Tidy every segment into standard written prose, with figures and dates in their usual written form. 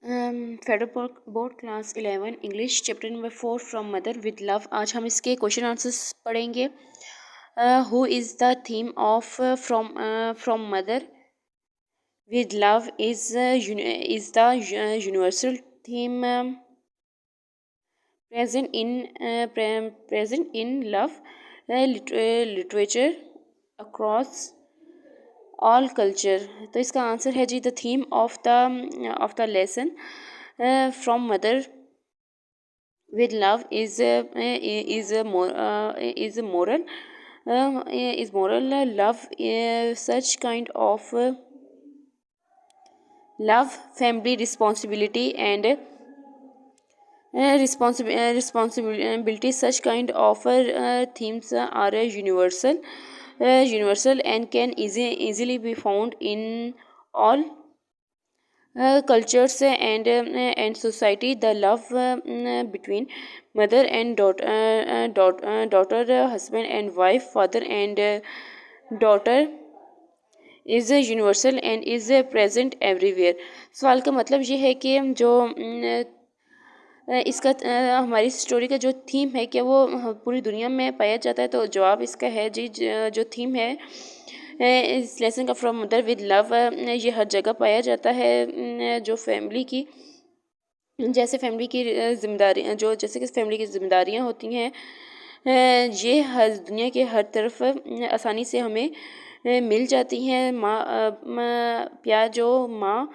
Federal board class 11 English chapter number 4 from mother with love. आज हम इसके question answers पढ़ेंगे। Who is the theme of from mother with love is the universal theme present in love literature across all culture. तो इसका answer है जी the theme of the lesson from mother with love is moral love such kind of love family responsibility and responsibility. Such kind of themes are universal and can easily be found in all cultures and society. The love between mother and daughter, husband and wife, father and daughter is universal and is present everywhere. सवाल का मतलब ये है कि जो इसका हमारी story का जो थीम है क्या वो पूरी दुनिया में पाया जाता है। तो जवाब इसका है जी जो थीम है इस लेसन का फ्रॉम मदर विद लव ये हर जगह पाया जाता है। जो फैमिली की जैसे फैमिली की जिम्मेदारी जैसे कि फैमिली की जिम्मेदारियाँ होती हैं ये हर दुनिया के हर तरफ आसानी से हमें मिल जाती हैं। प्यार जो माँ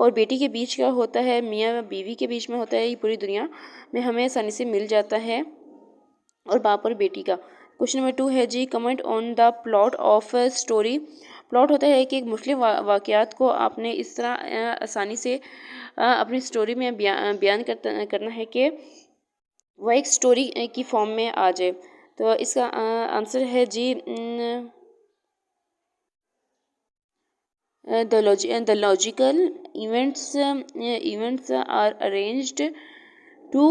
और बेटी के बीच का होता है, मियाँ बीवी के बीच में होता है, ये पूरी दुनिया में हमें आसानी से मिल जाता है। और बाप और बेटी का। क्वेश्चन नंबर 2 है जी comment on the plot of story. Plot होता है कि एक मुस्लिम वाक़यात को आपने इस तरह आसानी से अपनी स्टोरी में बयान करना है कि वह एक स्टोरी की फॉर्म में आ जाए। तो इसका आंसर है जी the logical events are arranged to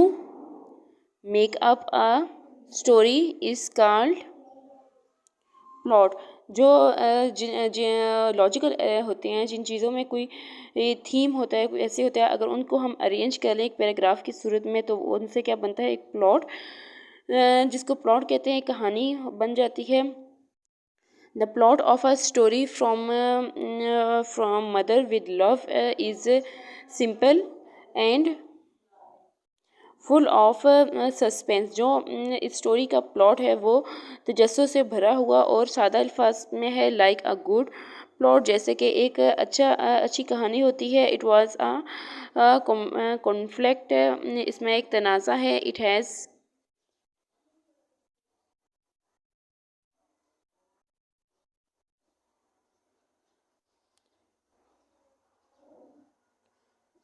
make up a story is called plot। जो लॉजिकल होते हैं, जिन चीज़ों में कोई थीम होता है, कोई ऐसे होता है, अगर उनको हम अरेंज कर लें एक पैराग्राफ की सूरत में तो उनसे क्या बनता है, एक प्लॉट, जिसको प्लॉट कहते हैं, कहानी बन जाती है। The plot of a story from mother with love is simple and full of suspense। जो इस स्टोरी का प्लॉट है वो तजस्सुस से भरा हुआ और सादा अल्फाज में है। लाइक अ गुड प्लॉट, जैसे कि एक अच्छी कहानी होती है। इट वाज अ कॉन्फ्लिक्ट, इसमें एक तनाज़ा है। It has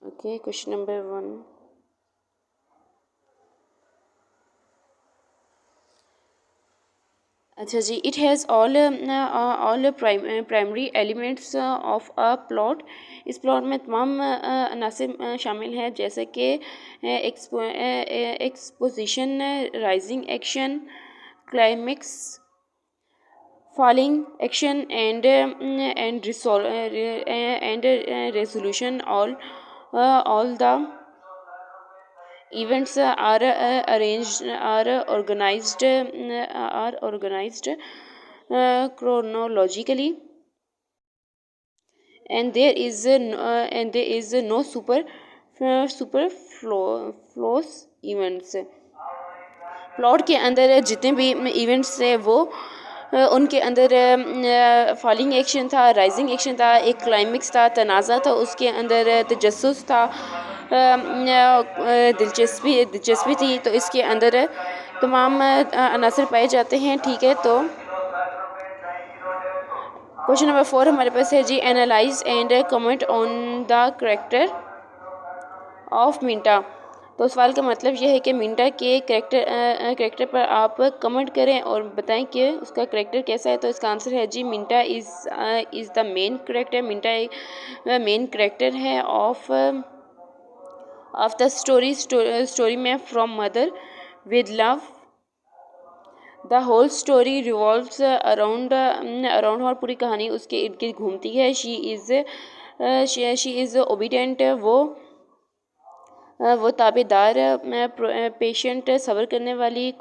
okay. Question number 1 अच्छा जी it has all primary elements of a plot. इस प्लॉट में तमाम अनासिर शामिल हैं, जैसे कि exposition, rising action, climax, falling action and resolution. All the events are organized chronologically, and there is no superfluous events। Plot के अंदर जितने भी इवेंट्स थे वो उनके अंदर फॉलिंग एक्शन था, राइजिंग एक्शन था, एक क्लाइमेक्स था, तनाज़ा था, उसके अंदर तजस्सुस था, दिलचस्पी थी। तो इसके अंदर तमाम अनासर पाए जाते हैं। ठीक है, तो क्वेश्चन नंबर 4 हमारे पास है जी analyse and comment on the character of Minta. तो सवाल का मतलब यह है कि मिंटा के करेक्टर पर आप कमेंट करें और बताएं कि उसका करेक्टर कैसा है। तो इसका आंसर है जी Minta is the main character. Minta एक मेन करेक्टर है ऑफ द स्टोरी में from mother with love. The whole story revolves around और पूरी कहानी उसके इर्द गिर्द घूमती है। शी इज़ ओबीडेंट, वो वो ताबेदार, पेशेंट, सब्र करने वाली,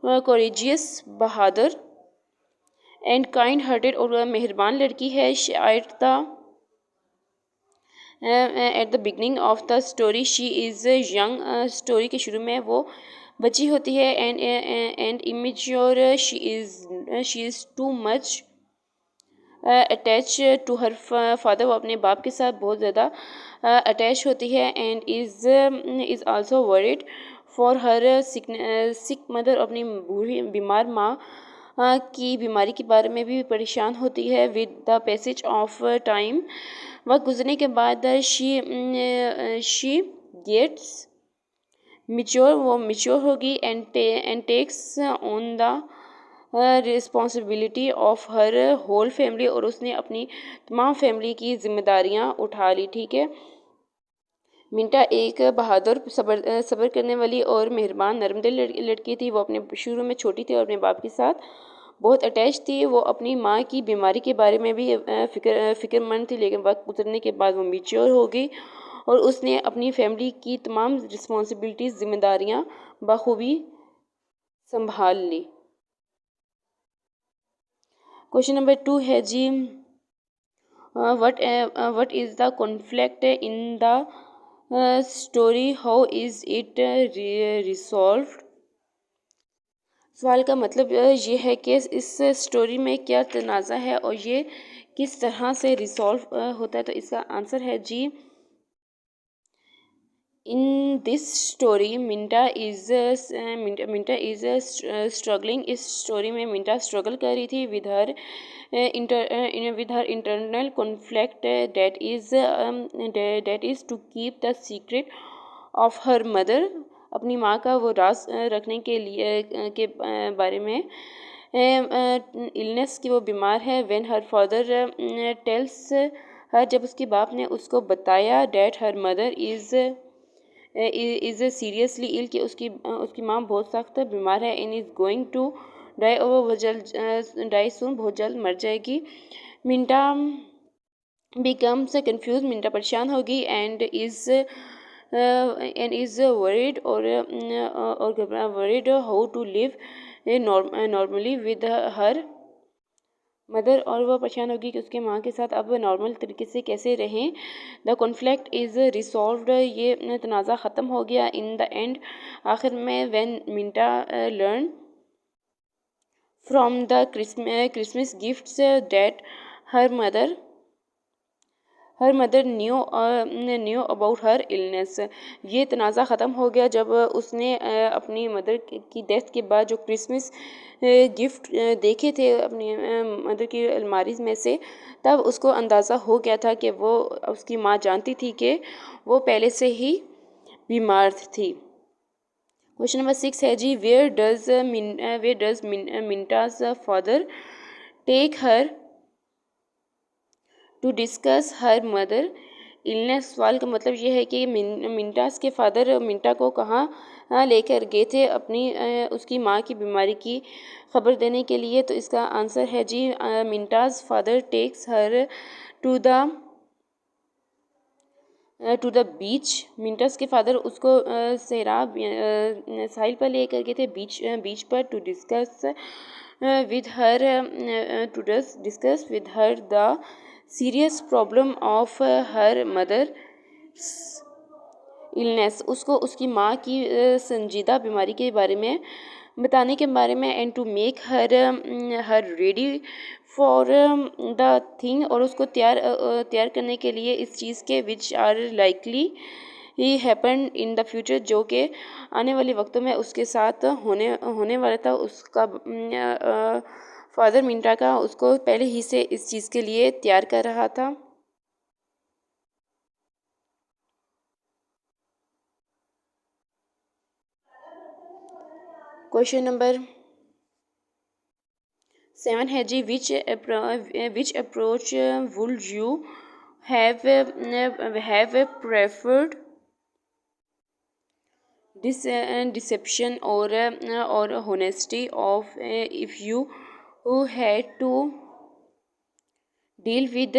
कोरेजियस, बहादुर एंड काइंड हार्टेड और मेहरबान लड़की है। At the beginning of the story she is young, story के शुरू में वो बच्ची होती है। And immature, she is too much attach to her father, वो अपने बाप के साथ बहुत ज़्यादा अटैच होती है। And is also worried for her sick mother, अपनी बूढ़ी बीमार माँ की बीमारी के बारे में भी परेशान होती है। With the passage of time, वक्त गुजरने के बाद शी गेट्स मिच्योर, वो मिच्योर होगी। And takes on the responsibility of her whole family, और उसने अपनी तमाम फैमिली की जिम्मेदारियां उठा ली। ठीक है। मिंटा एक बहादुर, सब्र करने वाली और मेहरबान नरमदिल लड़की थी। वो अपने शुरू में छोटी थी और अपने बाप के साथ बहुत अटैच थी। वो अपनी माँ की बीमारी के बारे में भी फिक्रमंद थी, लेकिन वक्त गुजरने के बाद वो मिच्योर हो गई और उसने अपनी फैमिली की तमाम रिस्पॉन्सिबिलिटीज़, जिम्मेदारियां बखूबी संभाल ली। क्वेश्चन नंबर 2 है जी, what is the conflict in the story, how is it resolved. सवाल का मतलब ये है कि इस स्टोरी में क्या तनाज़ा है और ये किस तरह से रिसॉल्व होता है। तो इसका आंसर है जी, in this story Minta is struggling. इस स्टोरी में मिंटा स्ट्रगल कर रही थी with her internal conflict, that is to keep the secret of her mother, अपनी माँ का वो राज रखने के लिए के बारे में। इलनेस की वो बीमार है। When her father tells her, जब उसके बाप ने उसको बताया, that her mother is seriously ill, कि उसकी माँ बहुत सख्त बीमार है। In is going to die, और वो बहुत जल्द डाई सून, बहुत जल्द मर जाएगी। मिंटा बिकम्स कन्फ्यूज, मिंटा परेशान होगी। एंड इज़ वरीड, और घबरा, worried how to live normally with her mother, और वह परेशान होगी कि उसके माँ के साथ अब नॉर्मल तरीके से कैसे रहें। द कॉन्फ्लिक्ट इज़ रिसॉल्व्ड, ये तनाज़ा ख़त्म हो गया। इन द एंड, आखिर में, when मिंटा learn from the Christmas gifts that her mother knew about her illness, ये तनाज़ा ख़त्म हो गया जब उसने अपनी मदर की डेथ के बाद जो क्रिसमस गिफ्ट देखे थे अपनी मदर की अलमारी में से, तब उसको अंदाज़ा हो गया था कि वो, उसकी माँ जानती थी कि वो पहले से ही बीमार थी। क्वेश्चन नंबर 6 है जी, where does Minta's father take her to discuss her mother illness. सवाल का मतलब ये है कि मिंटास के फादर मिंटा को कहाँ लेकर गए थे अपनी उसकी माँ की बीमारी की खबर देने के लिए। तो इसका आंसर है जी, Minta's father takes her to the beach. Minta's के फादर उसको साहिल पर लेकर गए थे, बीच पर, to discuss with her the serious problem of her mother illness, उसको उसकी माँ की संजीदा बीमारी के बारे में बताने के बारे में। And to make her ready for the thing, और उसको तैयार करने के लिए इस चीज़ के, विच आर लाइकली ही हैपन इन द फ्यूचर, जो कि आने वाले वक्तों में उसके साथ होने वाला था। उसका फादर मिंटा का उसको पहले ही से इस चीज़ के लिए तैयार कर रहा था। क्वेश्चन नंबर 7 है जी, which approach would you have preferred, deception और honesty of, if you had to deal with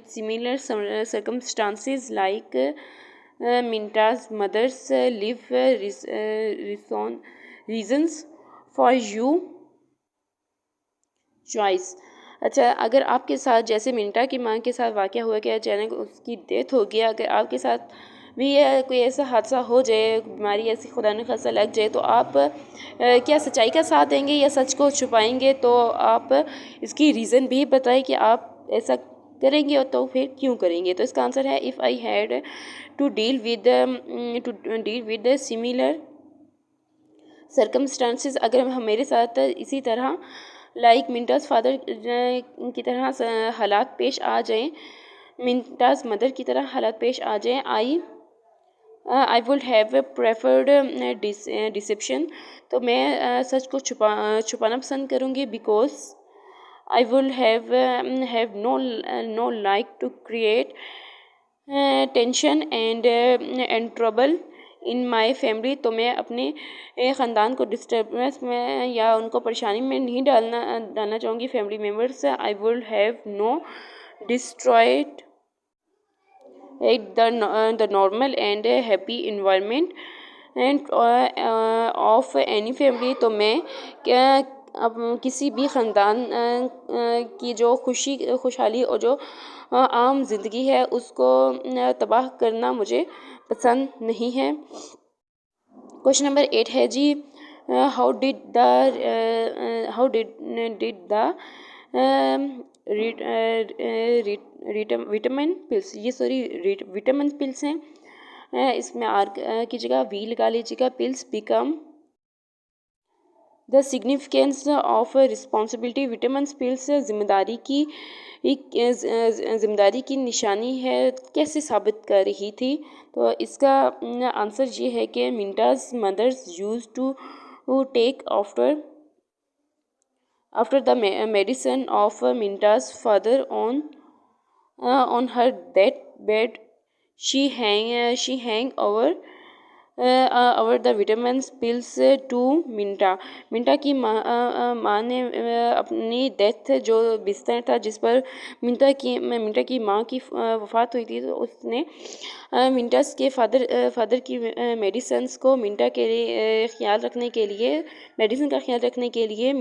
similar circumstances like Minta's mother's live reasons for you choice। अच्छा, अगर आपके साथ जैसे मिंटा की माँ के साथ वाक़या हुआ कि अचानक उसकी डेथ हो गया, अगर आपके साथ भी कोई ऐसा हादसा हो जाए, बीमारी ऐसी खुदा न खास्ता लग जाए, तो आप क्या सच्चाई का साथ देंगे या सच को छुपाएंगे? तो आप इसकी रीज़न भी बताएं कि आप ऐसा करेंगे और तो फिर क्यों करेंगे। तो इसका आंसर है if I had to deal with similar circumstances, अगर मेरे साथ इसी तरह लाइक मिंटास फादर की तरह हालात पेश आ जाएं, मिंटास मदर की तरह हालात पेश आ जाएं, I would have preferred deception, तो मैं सच को छुपाना पसंद करूँगी, because I would have no like to create tension and trouble in my family, तो मैं अपने ख़ानदान को डिस्टर्बेंस में या उनको परेशानी में नहीं डालना चाहूँगी family members. I would have no destroyed the normal and happy environment and of any family, तो मैं क्या अब किसी भी ख़ानदान की जो खुशहाली और जो आम ज़िंदगी है उसको तबाह करना मुझे पसंद नहीं है। क्वेश्चन नंबर 8 है जी, how did the vitamin pills, ये सॉरी विटामिन पिल्स हैं, इसमें आर की जगह वी लगा लीजिएगा, pills become the significance of responsibility, vitamin pills जिम्मेदारी की निशानी है, कैसे साबित कर रही थी? तो इसका आंसर ये है कि Minta's mother's use to take after the medicine of Minta's father on her deathbed. She hang over the vitamins pills to मिंटा की माँ ने अपनी डेथ जो बिस्तर था जिस पर मिंटा की माँ की वफ़ात हुई थी, तो उसने मिंटास के फादर की मेडिसिन्स को मिंटा के लिए ख्याल रखने के लिए मेडिसिन का ख्याल रखने के लिए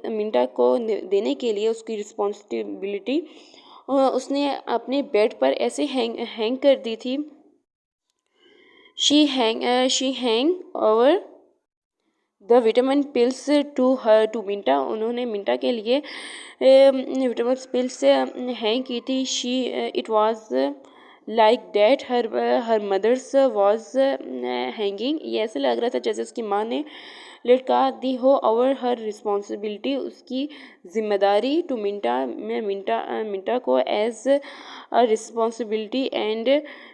मिंटा को देने के लिए उसकी रिस्पॉन्सिबिलिटी उसने अपने बेड पर ऐसे हैंग कर दी थी। She hang over the vitamin pills to Minta, उन्होंने मिंटा के लिए विटामिन पिल्स हैंग की थी। She it was like that her mother's was hanging, ये ऐसे लग रहा था जैसे उसकी माँ ने लटका दी हो। ओवर हर रिस्पॉन्सिबिलिटी, उसकी जिम्मेदारी, टू मिंटा को as a responsibility and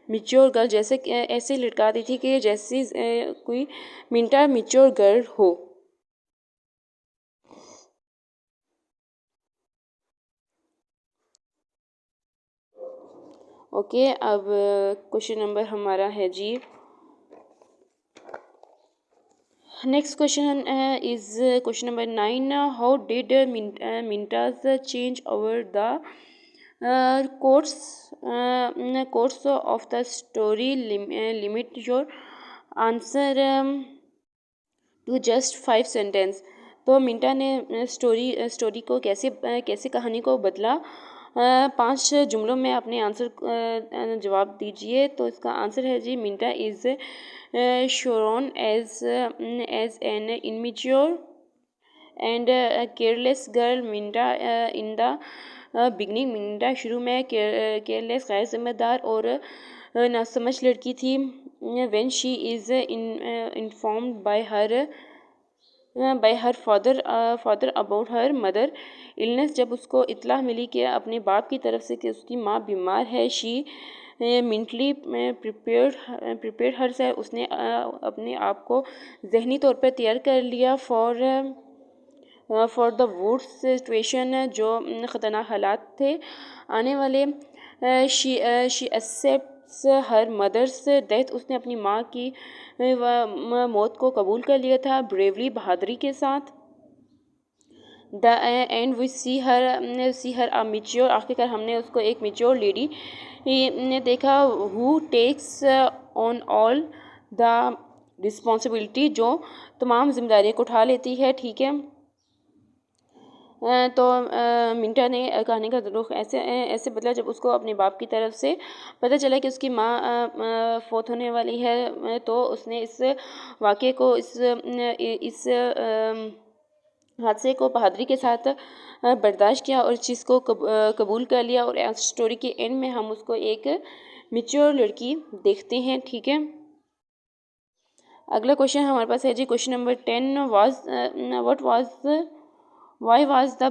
mature girl, जैसे ऐसे लटका दी थी कि जैसे कोई मिंटा मिच्योर गर्ल हो। ओके, अब क्वेश्चन नंबर हमारा है जी, next question is question number 9, how did Minta's change over the course of the story, limit your answer to just 5 sentence. तो मिंटा ने स्टोरी को कैसे कहानी को बदला, 5 जुमलों में अपने आंसर जवाब दीजिए। तो इसका आंसर है जी, Minta is shown as an immature and careless girl. Minta in the beginning, Minta शुरू में केयरलेस गैर जिम्मेदार और नासमझ लड़की थी। When she is informed by her father about her mother illness, जब उसको इतला मिली कि अपने बाप की तरफ से कि उसकी माँ बीमार है, शी मेंटली प्रिपेयर्ड हर से, उसने अपने आप को जहनी तौर पर तैयार कर लिया फॉर द वुड्स सिचुएशन, जो ख़तरनाक हालात थे आने वाले। She accepts her mother's death, उसने अपनी माँ की मौत को कबूल कर लिया था ब्रेवली, बहादुरी के साथ। The end we see her a mature, आखिरकार हमने उसको एक मेच्योर लेडी ने देखा, who takes on all the responsibility, जो तमाम जिम्मेदारियों को उठा लेती है, ठीक है। तो मिंटा ने कहानी का रुख ऐसे बदला जब उसको अपने बाप की तरफ से पता चला कि उसकी माँ फौत होने वाली है। तो उसने इस वाक़े को इस हादसे को बहादुरी के साथ बर्दाश्त किया और इस चीज़ को कबूल कर लिया। और स्टोरी के एंड में हम उसको एक मैच्योर लड़की देखते हैं, ठीक है। अगला क्वेश्चन हमारे पास है जी, question number 10 why was the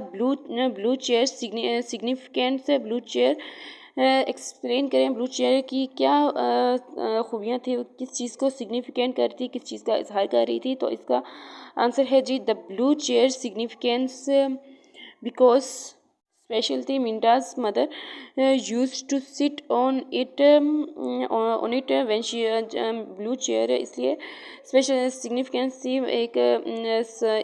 blue chair significant. Blue chair explain करें, ब्लू चेयर की क्या खूबियाँ थी, किस चीज़ को सिग्निफिकेंट कर रही थी, किस चीज़ का इजहार कर रही थी। तो इसका आंसर है जी, the blue chair significance because special थी। Minta's mother use to sit on it when she blue chair, इसलिए स्पेशल सिग्निफिकेंस थी,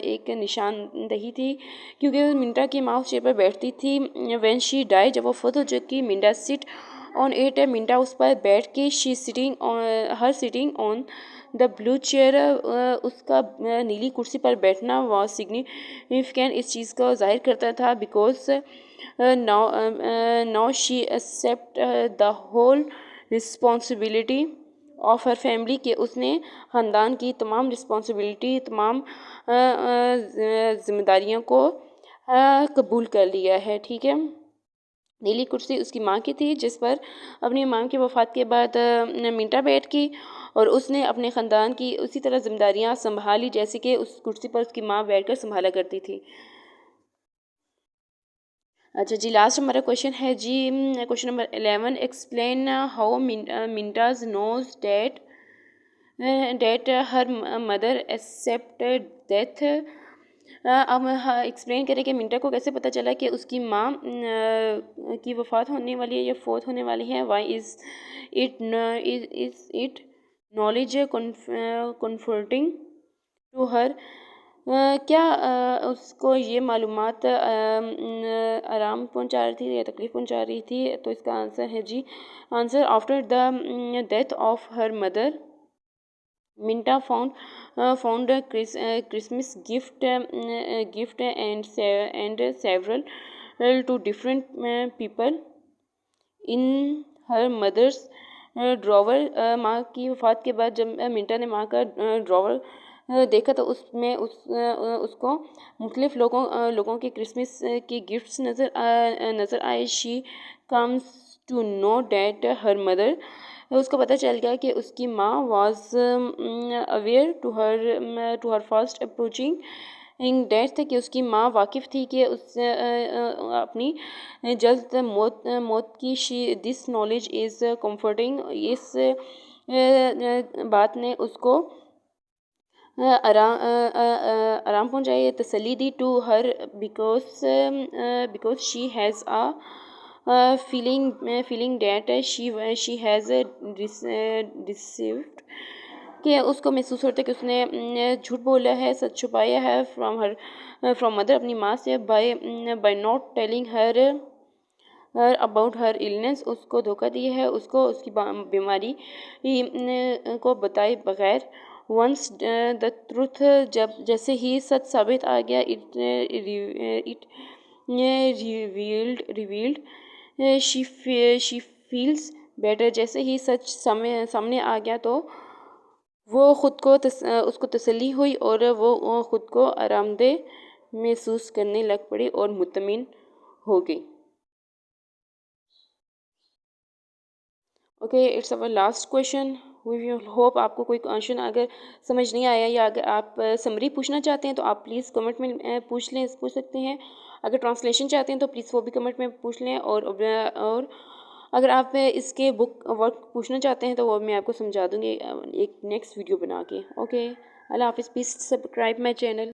एक निशानदही थी, क्योंकि मिंटा की माँ उस चेयर पर बैठती थी। व्हेन शी डाई, जब वो फौत हो चुकी, मिंटा सिट ऑन इट, मिंटा उस पर बैठ के, she sitting on the blue chair, उसका नीली कुर्सी पर बैठना वो सिग्निफिकेंट इस चीज़ को जाहिर करता था। Because now she accept the whole responsibility of her family, के उसने ख़ानदान की तमाम रिस्पॉन्सिबिलिटी, तमाम जिम्मेदारियों को कबूल कर लिया है, ठीक है। नीली कुर्सी उसकी माँ की थी, जिस पर अपनी माँ की वफ़ात के बाद मिंटा बैठ की और उसने अपने ख़ानदान की उसी तरह जिम्मेदारियाँ संभाली जैसे कि उस कुर्सी पर उसकी माँ बैठकर संभाला करती थी। अच्छा जी, लास्ट हमारा क्वेश्चन है जी, question number 11, explain how Minta's knows that her mother accept death. अब एक्सप्लेन करें कि मिंटा को कैसे पता चला कि उसकी माँ की वफ़ात होने वाली है या फौत होने वाली है। Why is it knowledge comforting to her, क्या उसको ये मालूमात आराम पहुंचा रही थी या तकलीफ़ पहुंचा रही थी। तो इसका आंसर है जी, answer after the death of her mother Minta found a Christmas gift and several to different people in her mother's drawer. माँ की वफ़ात के बाद जब मिंटा ने माँ का ड्रॉवर देखा तो उसमें उसको मुख्तलिफ़ लोगों के क्रिसमस के गिफ्ट्स नज़र आए। She comes to know that her mother, उसको पता चल गया कि उसकी माँ was aware to her first approaching in death, कि उसकी माँ वाकिफ़ थी कि उस अपनी जल्द मौत की। She this knowledge is comforting, इस बात ने उसको आराम पहुँचाई, तसल्ली दी। To her because she has a feeling that she has deceived, कि उसको महसूस होता है कि उसने झूठ बोला है, सच छुपाया है फ्रॉम मदर, अपनी माँ से, by not telling her about her illness, उसको धोखा दिया है, उसको उसकी बीमारी को बताए बगैर। वंस द ट्रुथ, जब जैसे ही सच साबित आ गया, it revealed she feels better, जैसे ही सच सामने आ गया तो वो खुद को उसको तसल्ली हुई और वो खुद को आरामदेह महसूस करने लग पड़ी और मुतमिन हो गई। Okay, it's our last question. We hope आपको कोई क्वेश्चन अगर समझ नहीं आया या अगर आप समरी पूछना चाहते हैं तो आप प्लीज़ कमेंट में पूछ सकते हैं। अगर ट्रांसलेशन चाहते हैं तो प्लीज़ वो भी कमेंट में पूछ लें। और अगर आप इसके बुक वर्क पूछना चाहते हैं तो वो मैं आपको समझा दूँगी एक नेक्स्ट वीडियो बना के। ओके, अल्लाह हाफ़िज़, प्लीज़ सब्सक्राइब माई चैनल।